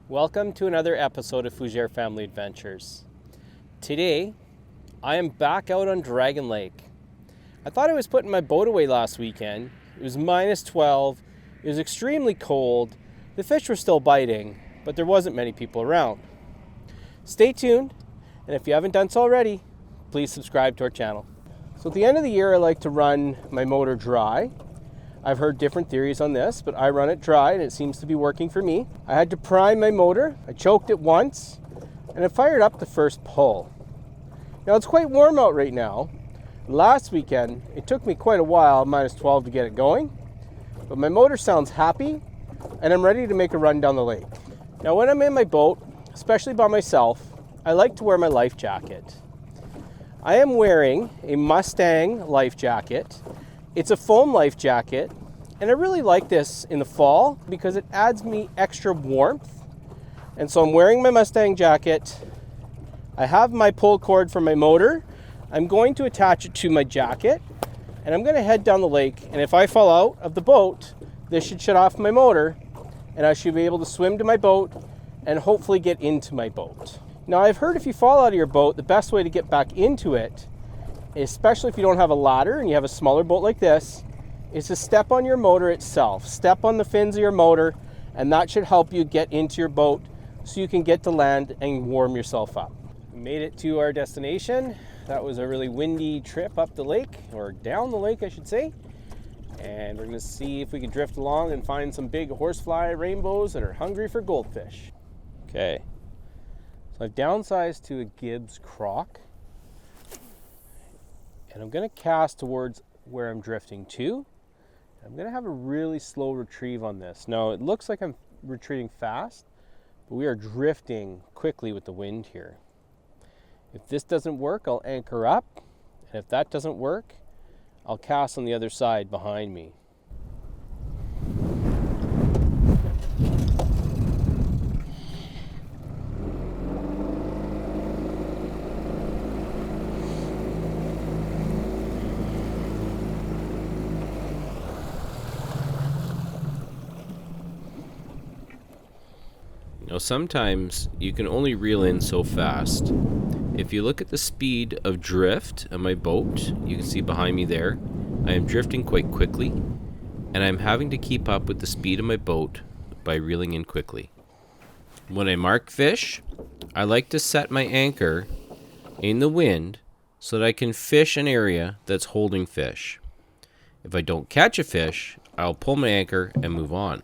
Welcome to another episode of Fougere Family Adventures. Today, I am back out on Dragon Lake. I thought I was putting my boat away last weekend. It was minus 12, it was extremely cold, the fish were still biting, but there wasn't many people around. Stay tuned, and if you haven't done so already, please subscribe to our channel. So at the end of the year, I like to run my motor dry. I've heard different theories on this, but I run it dry and it seems to be working for me. I had to prime my motor, I choked it once, and it fired up the first pull. Now it's quite warm out right now. Last weekend, it took me quite a while, minus 12, to get it going, but my motor sounds happy and I'm ready to make a run down the lake. Now when I'm in my boat, especially by myself, I like to wear my life jacket. I am wearing a Mustang life jacket. It's a foam life jacket, and I really like this in the fall because it adds me extra warmth. And so I'm wearing my Mustang jacket. I have my pull cord for my motor. I'm going to attach it to my jacket, and I'm going to head down the lake. And if I fall out of the boat, this should shut off my motor, and I should be able to swim to my boat and hopefully get into my boat. Now, I've heard if you fall out of your boat, the best way to get back into it, especially if you don't have a ladder and you have a smaller boat like this, is to step on your motor itself. Step on the fins of your motor, and that should help you get into your boat so you can get to land and warm yourself up. We made it to our destination. That was a really windy trip up the lake, or down the lake I should say. And we're gonna see if we can drift along and find some big horsefly rainbows that are hungry for goldfish. Okay, so I've downsized to a Gibbs croc. And I'm going to cast towards where I'm drifting to. I'm going to have a really slow retrieve on this. Now, it looks like I'm retreating fast, but we are drifting quickly with the wind here. If this doesn't work, I'll anchor up. And if that doesn't work, I'll cast on the other side behind me. Now sometimes you can only reel in so fast. If you look at the speed of drift of my boat, you can see behind me there, I am drifting quite quickly, and I'm having to keep up with the speed of my boat by reeling in quickly. When I mark fish, I like to set my anchor in the wind so that I can fish an area that's holding fish. If I don't catch a fish, I'll pull my anchor and move on.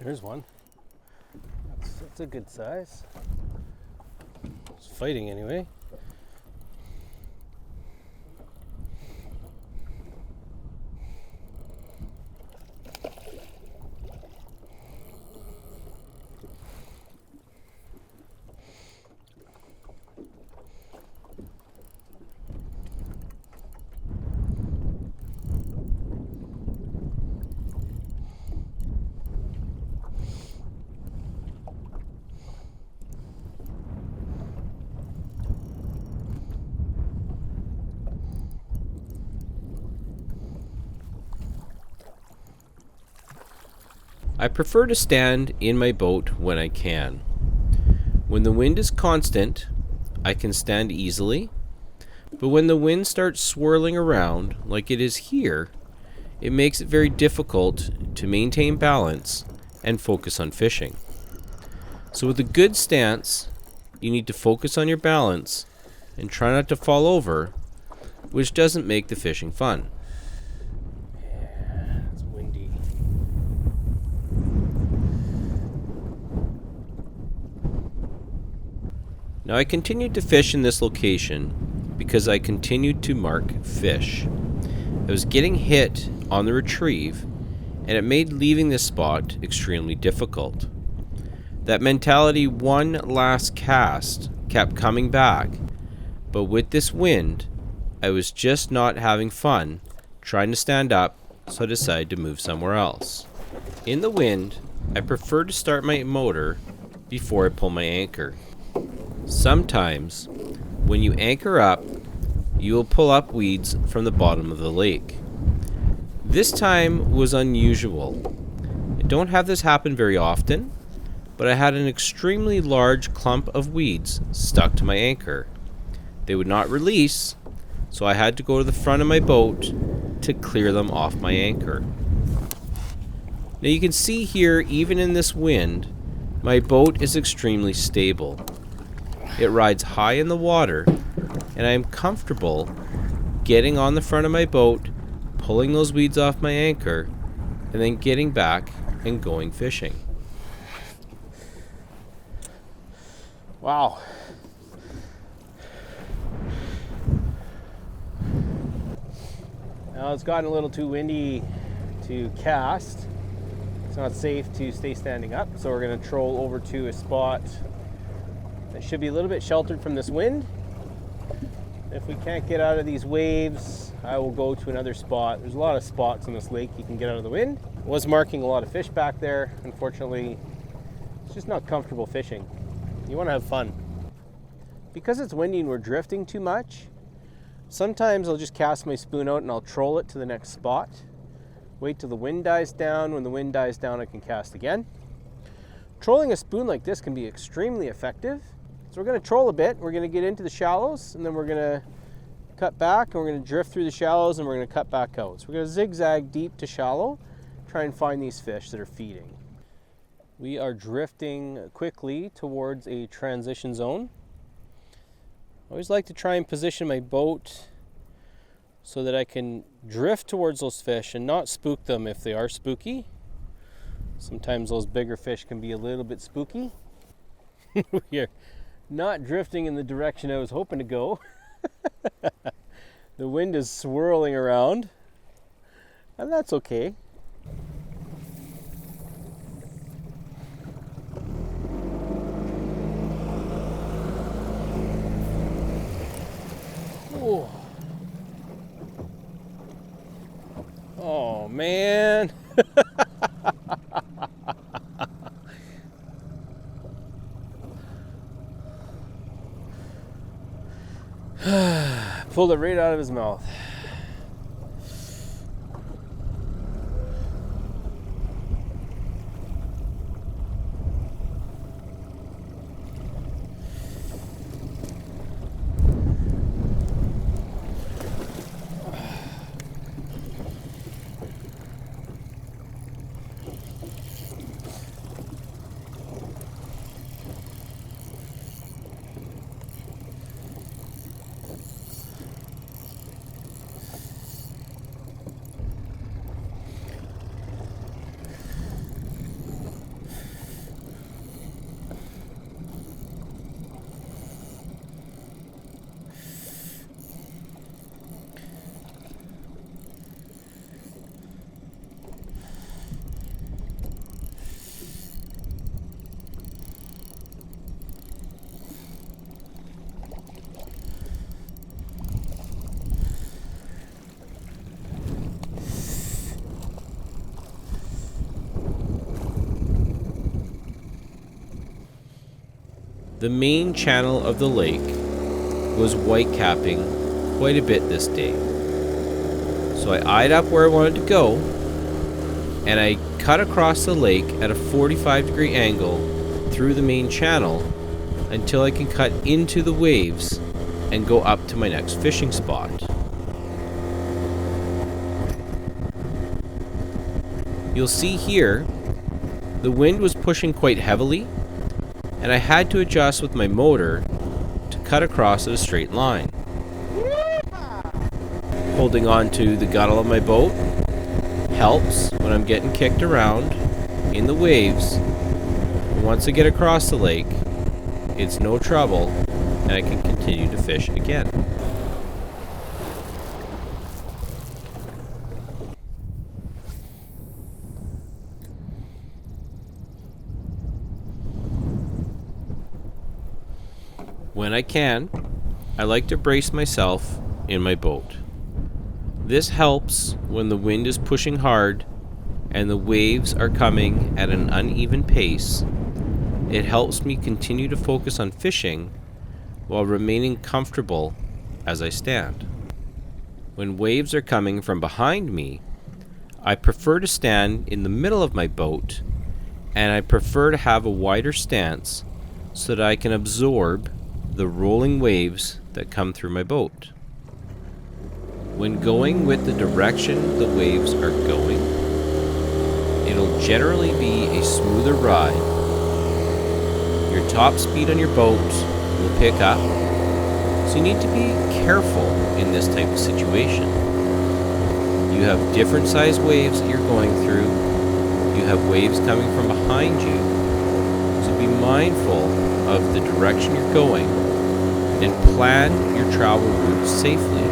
There's one. That's a good size. It's fighting anyway. I prefer to stand in my boat when I can. When the wind is constant, I can stand easily, but when the wind starts swirling around like it is here, it makes it very difficult to maintain balance and focus on fishing. So with a good stance, you need to focus on your balance and try not to fall over, which doesn't make the fishing fun. Now I continued to fish in this location because I continued to mark fish. I was getting hit on the retrieve, and it made leaving this spot extremely difficult. That mentality, one last cast, kept coming back, but with this wind, I was just not having fun trying to stand up, so I decided to move somewhere else. In the wind, I prefer to start my motor before I pull my anchor. Sometimes, when you anchor up, you will pull up weeds from the bottom of the lake. This time was unusual. I don't have this happen very often, but I had an extremely large clump of weeds stuck to my anchor. They would not release, so I had to go to the front of my boat to clear them off my anchor. Now you can see here, even in this wind, my boat is extremely stable. It rides high in the water, and I am comfortable getting on the front of my boat, pulling those weeds off my anchor, and then getting back and going fishing. Wow. Now it's gotten a little too windy to cast. It's not safe to stay standing up, so we're going to troll over to a spot that should be a little bit sheltered from this wind. If we can't get out of these waves, I will go to another spot. There's a lot of spots on this lake you can get out of the wind. I was marking a lot of fish back there. Unfortunately, it's just not comfortable fishing. You want to have fun. Because it's windy and we're drifting too much, sometimes I'll just cast my spoon out and I'll troll it to the next spot. Wait till the wind dies down. When the wind dies down, I can cast again. Trolling a spoon like this can be extremely effective. So we're going to troll a bit. We're going to get into the shallows, and then we're going to cut back, and we're going to drift through the shallows, and we're going to cut back out. So we're going to zigzag deep to shallow, try and find these fish that are feeding. We are drifting quickly towards a transition zone. I always like to try and position my boat so that I can drift towards those fish and not spook them if they are spooky. Sometimes those bigger fish can be a little bit spooky. We are not drifting in the direction I was hoping to go. The wind is swirling around, and that's okay. Oh, oh man. Pulled it right out of his mouth. The main channel of the lake was whitecapping quite a bit this day. So I eyed up where I wanted to go, and I cut across the lake at a 45-degree angle through the main channel until I can cut into the waves and go up to my next fishing spot. You'll see here, the wind was pushing quite heavily, and I had to adjust with my motor to cut across at a straight line. Holding on to the gunnel of my boat helps when I'm getting kicked around in the waves. Once I get across the lake, it's no trouble, and I can continue to fish again. When I can, I like to brace myself in my boat. This helps when the wind is pushing hard and the waves are coming at an uneven pace, it helps me continue to focus on fishing while remaining comfortable as I stand. When waves are coming from behind me, I prefer to stand in the middle of my boat, and I prefer to have a wider stance so that I can absorb the rolling waves that come through my boat. When going with the direction the waves are going, it'll generally be a smoother ride. Your top speed on your boat will pick up, so you need to be careful in this type of situation. You have different sized waves that you're going through. You have waves coming from behind you. So be mindful of the direction you're going and plan your travel route safely.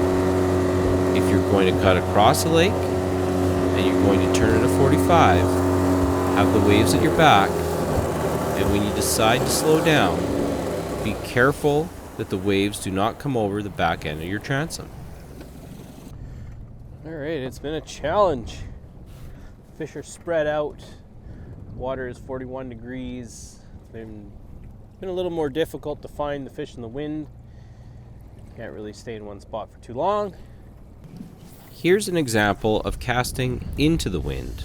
If you're going to cut across the lake and you're going to turn at a 45, have the waves at your back, and when you decide to slow down, be careful that the waves do not come over the back end of your transom. Alright, it's been a challenge. Fish are spread out. Water is 41 degrees. It's been a little more difficult to find the fish in the wind. Can't really stay in one spot for too long. Here's an example of casting into the wind.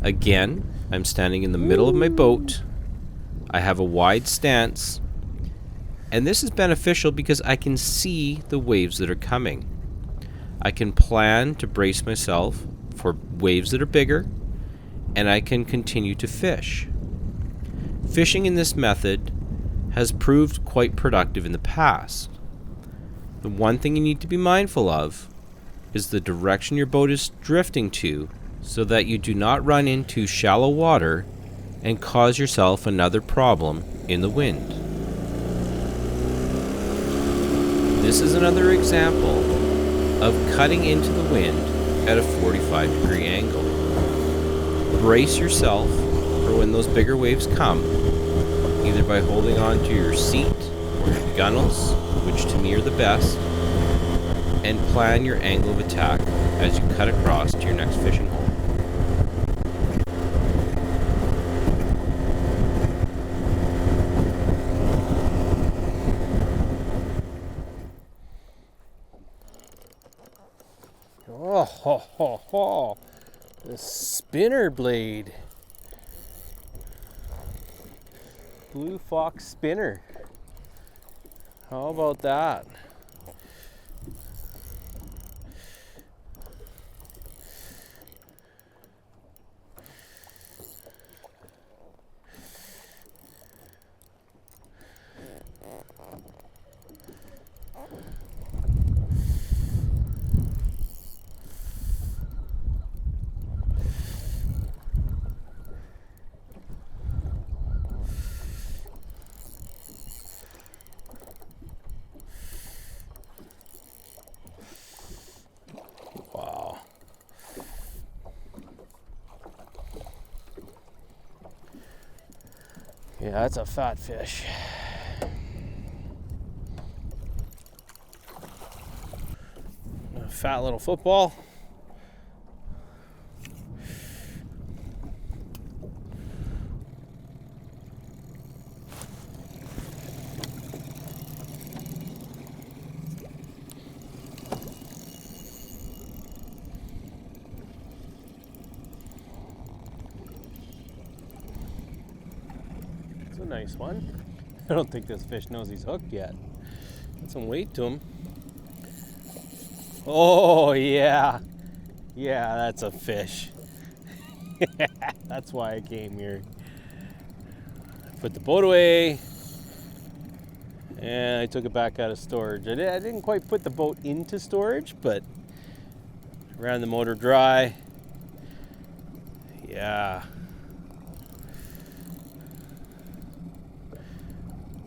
Again, I'm standing in the middle of my boat. I have a wide stance, and this is beneficial because I can see the waves that are coming. I can plan to brace myself for waves that are bigger, and I can continue to fish. Fishing in this method has proved quite productive in the past. The one thing you need to be mindful of is the direction your boat is drifting to, so that you do not run into shallow water and cause yourself another problem in the wind. This is another example of cutting into the wind at a 45-degree angle. Brace yourself for when those bigger waves come, either by holding on to your seat or your gunnels, which to me are the best, and plan your angle of attack as you cut across to your next fishing hole. Oh, ho, ho, ho. The spinner blade. Blue Fox spinner. How about that? Wow. Yeah, that's a fat fish. A fat little football. It's a nice one. I don't think this fish knows he's hooked yet. Got some weight to him. Oh, yeah. Yeah, that's a fish. That's why I came here. Put the boat away. And I took it back out of storage. I didn't quite put the boat into storage, but ran the motor dry. Yeah.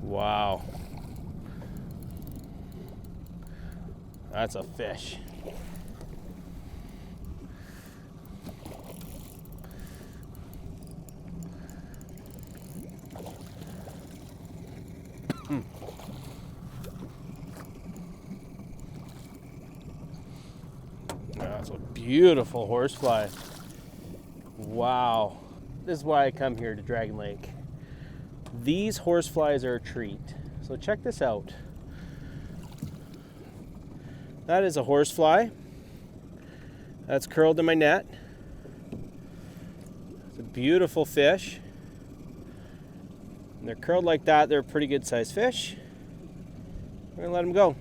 Wow. That's a fish. That's a beautiful horsefly. Wow, this is why I come here to Dragon Lake. These horseflies are a treat. So check this out. That is a horsefly. That's curled in my net. It's a beautiful fish. And they're curled like that, they're a pretty good sized fish. We're gonna let them go.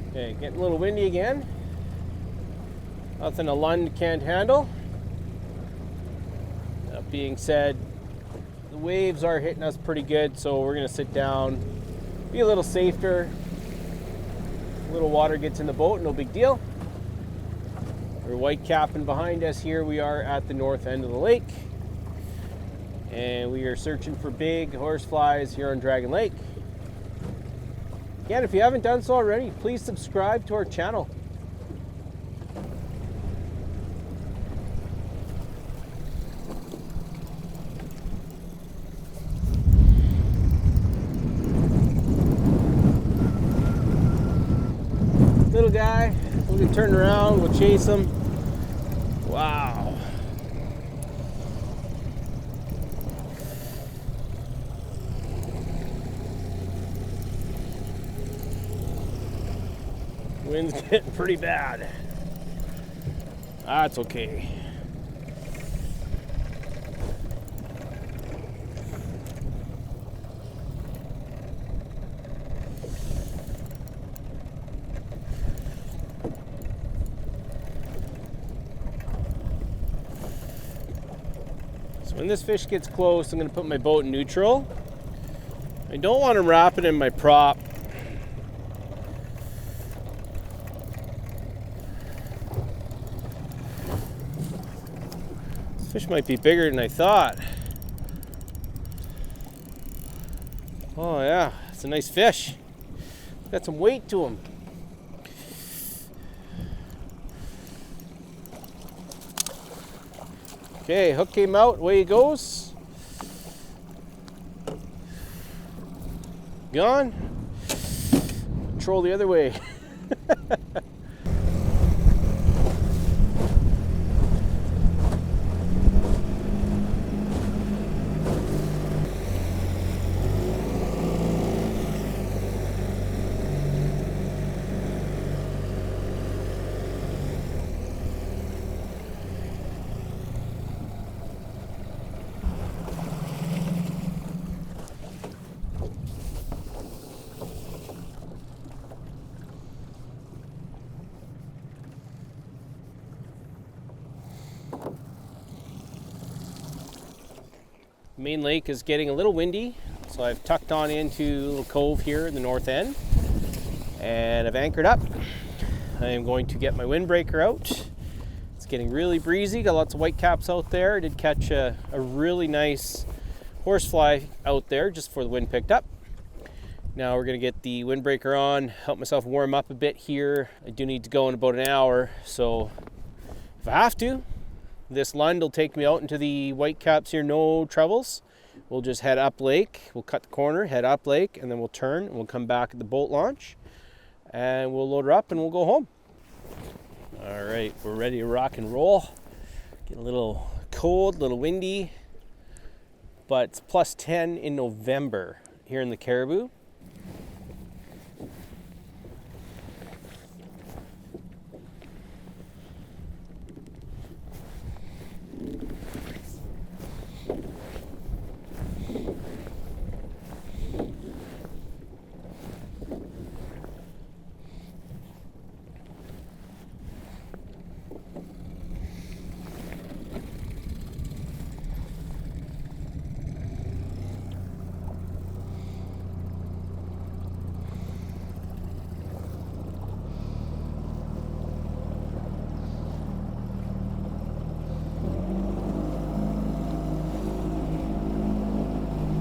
Okay, getting a little windy again. Nothing a Lund can't handle. That being said, the waves are hitting us pretty good, so we're gonna sit down, be a little safer. A little water gets in the boat, no big deal. We're white capping behind us here. We are at the north end of the lake. And we are searching for big horseflies here on Dragon Lake. Again, if you haven't done so already, please subscribe to our channel. Little guy, we can turn around, we'll chase him. Wow. Wind's getting pretty bad. That's okay. So when this fish gets close, I'm going to put my boat in neutral. I don't want to wrap it in my prop. Fish might be bigger than I thought. Oh yeah, it's a nice fish. Got some weight to him. Okay, hook came out, away he goes. Gone. Troll the other way. Main lake is getting a little windy, so I've tucked on into a little cove here in the north end, and I've anchored up. I am going to get my windbreaker out. It's getting really breezy, got lots of white caps out there. I did catch a really nice horsefly out there just before the wind picked up. Now we're gonna get the windbreaker on, help myself warm up a bit here. I do need to go in about an hour, so if I have to, this Lund will take me out into the white caps here, no troubles. We'll just head up lake, we'll cut the corner, head up lake, and then we'll turn and we'll come back at the boat launch and we'll load her up and we'll go home. All right, we're ready to rock and roll. Get a little cold, a little windy, but it's plus 10 in November here in the Caribou.